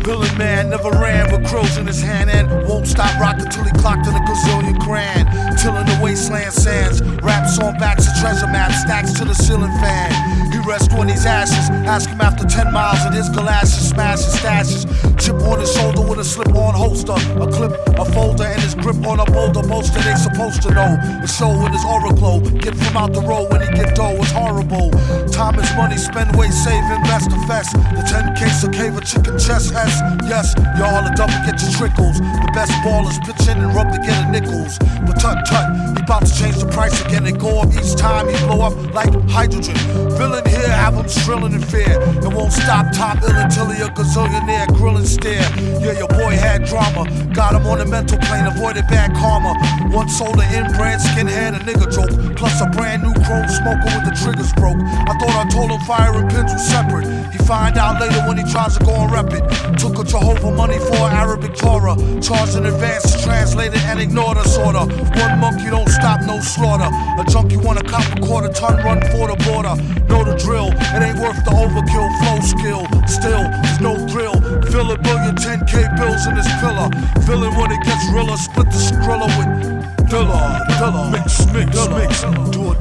Villain man never ran with crows in his hand and won't stop rocking till he clocked in a gazillion grand. Tilling the wasteland sands, raps on backs of treasure maps, stacks to the ceiling fan. He rests on these ashes, ask him after 10 miles and his galoshes, smashes stashes. Chip on his shoulder with a slip-on holster, a clip, a folder, and his grip on a boulder bolster. They supposed to know, the show in his aura glow. Get from out the road when he get dough, it's horrible. Time is money, spend, waste, save, invest, the fest. The 10 case of cave, a chicken chest, yes, y'all are double, get your trickles. The best ballers pitch in and rub together nickels. But tut, he about to change the price again. They go up each time, he blow up like hydrogen. Villain here, have him shrilling in fear. It won't stop, top ill until he a gazillionaire, grilling stare. Yeah, your boy had drama, got him on the mental plane, avoided bad karma. One sold an in-brand skinhead, a nigga joke, plus a brand new chrome smoker with the triggers broke. I thought I told him fire and pins were separate. He find out later when he tries to go and rep it. Took a Jehovah money for Arabic Torah, charged in advance, translated and ignored us order. One monkey don't stop, no slaughter. A junkie want a cop a quarter ton, run for the border. Know the drill, it ain't worth the overkill, flow skill. Still, there's no thrill. Fill a billion 10K bills in this pillar. Villain when it gets realer, split the skrilla with Dilla. Mix, do a